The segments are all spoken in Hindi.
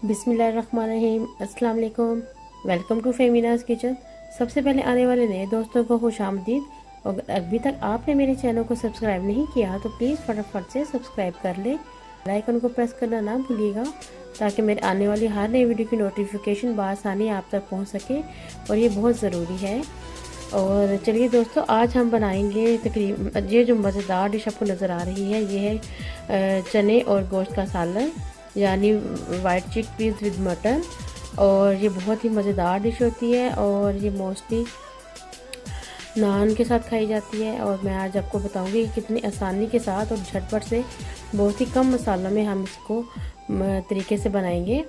बिस्मिल्लाहिर्रहमानिर्रहीम, अस्सलाम वालेकुम। Welcome to Femina's kitchen. सबसे पहले आने वाले नए दोस्तों को खुश आमदीद। और अभी तक आपने मेरे चैनल को सब्सक्राइब नहीं किया तो प्लीज़ फटाफट से सब्सक्राइब कर ले। बेल आइकन को प्रेस करना ना भूलिएगा ताकि मेरे आने वाली हर नई वीडियो की नोटिफिकेशन बआसानी आप तक पहुंच सके, और ये बहुत ज़रूरी है। और चलिए दोस्तों, आज हम बनाएंगे तकरीबन ये जो मज़ेदार डिश आपको नज़र आ रही है, ये है चने और गोश्त का सालन, यानी वाइट चिक पीस विद मटन। और ये बहुत ही मज़ेदार डिश होती है और ये मोस्टली नान के साथ खाई जाती है। और मैं आज आपको बताऊंगी कि कितनी आसानी के साथ और झटपट से बहुत ही कम मसालों में हम इसको तरीके से बनाएंगे।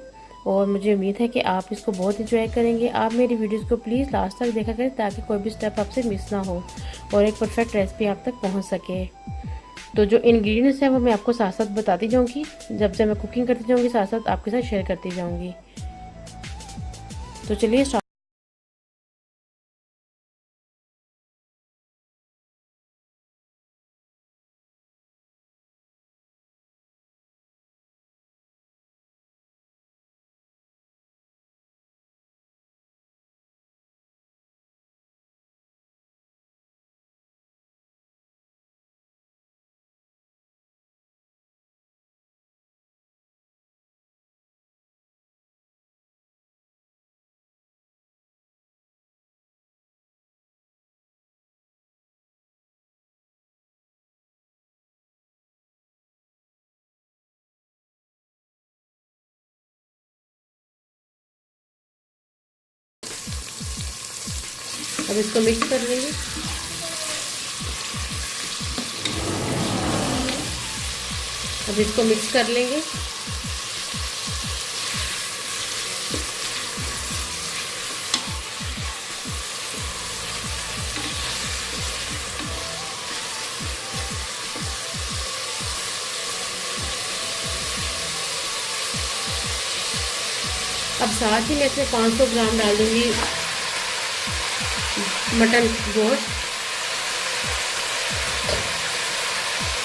और मुझे उम्मीद है कि आप इसको बहुत इंजॉय करेंगे। आप मेरी वीडियोस को प्लीज़ लास्ट तक देखा करें ताकि कोई भी स्टेप आपसे मिस ना हो और एक परफेक्ट रेसिपी आप तक पहुंच सके। तो जो इंग्रेडिएंट्स हैं वो मैं आपको साथ साथ बताती जाऊंगी, जब जब मैं कुकिंग करती जाऊंगी साथ साथ आपके साथ शेयर करती जाऊंगी। तो चलिए स्टार्ट। अब इसको मिक्स कर लेंगे। अब इसको मिक्स कर लेंगे। अब साथ ही मैं इसमें 500 ग्राम डाल दूंगी मटन गोश्त।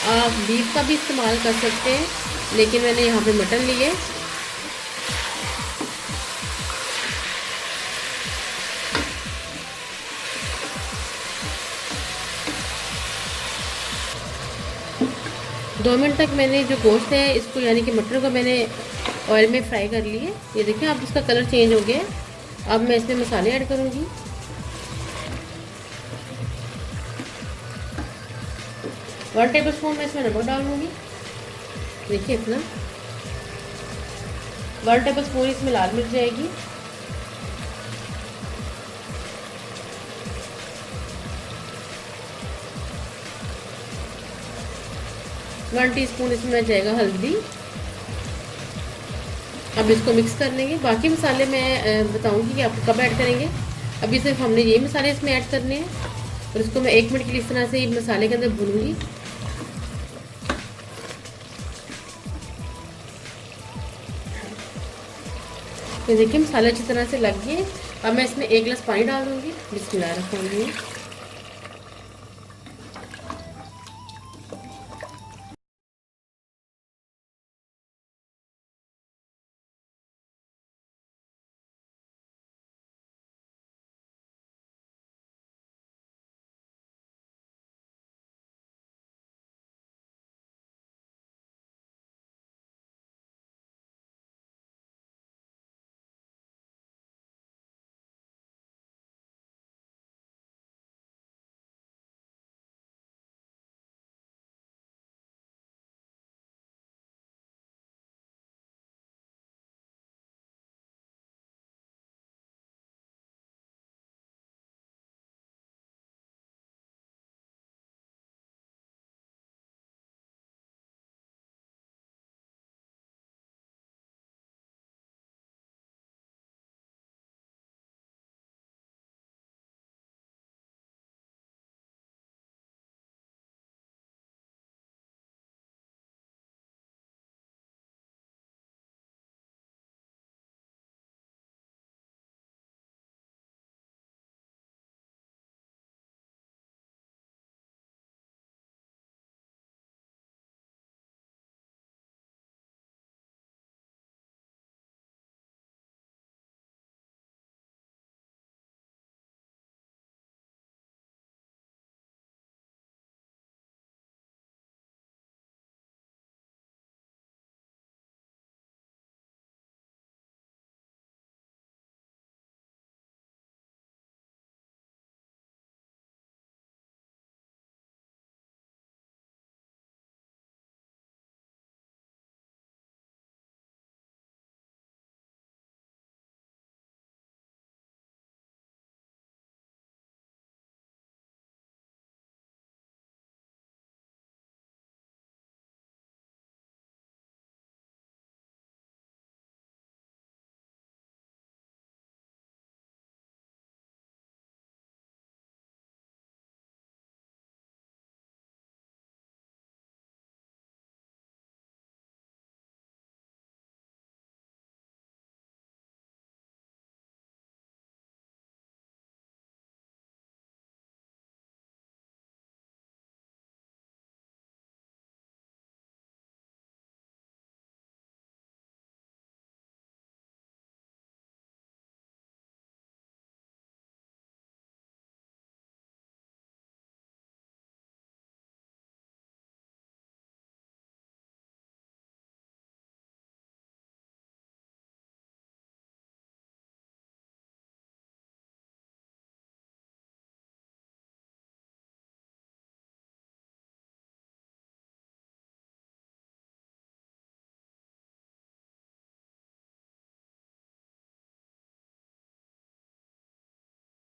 आप बीफ का भी इस्तेमाल कर सकते हैं, लेकिन मैंने यहाँ पे मटन लिए। 2 मिनट तक मैंने जो गोश्त है इसको यानी कि मटर को मैंने ऑयल में फ्राई कर लिए। ये देखिए अब इसका कलर चेंज हो गया। अब मैं इसमें मसाले ऐड करूँगी। 1 टेबल स्पून मैं इसमें नमक डालूंगी। देखिए इतना। 1 टेबल स्पून इसमें लाल मिर्च जाएगी। 1 टीस्पून इसमें जाएगा हल्दी। अब इसको मिक्स कर लेंगे। बाकी मसाले मैं बताऊंगी कि आप कब ऐड करेंगे। अभी सिर्फ हमने ये मसाले इसमें ऐड करने हैं और इसको मैं 1 मिनट के लिए इस तरह से मसाले के अंदर भूनूंगी। ये देखिए मसाला अच्छी तरह से लग गए। अब मैं इसमें 1 गिलास पानी डाल दूंगी। बिस्मिल्लाहिर्रहमानिर्रहीम।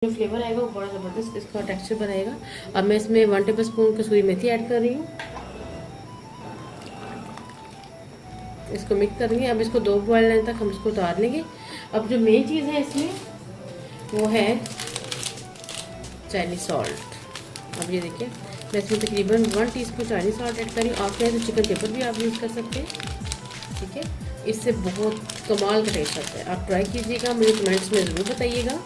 जो फ्लेवर आएगा वो बड़ा ज़बरदस्त इसका टेक्सचर बनाएगा। अब मैं इसमें 1 टेबल स्पून कसूरी मेथी ऐड कर रही हूँ। इसको मिक्स करेंगे। अब इसको 2 बॉयल लेने तक हम इसको उतार लेंगे। अब जो मेन चीज़ है इसमें वो है चाइनीज़ सॉल्ट। अब ये देखिए मैं इसमें तकरीबन 1 टीस्पून चाइनीज़ सॉल्ट ऐड करी। आप चाहे तो चिकन पेपर भी आप यूज़ कर सकते हैं, ठीक है। इससे बहुत कमाल का टेस्ट आता है। आप ट्राई कीजिएगा, मुझे कमेंट्स में ज़रूर बताइएगा।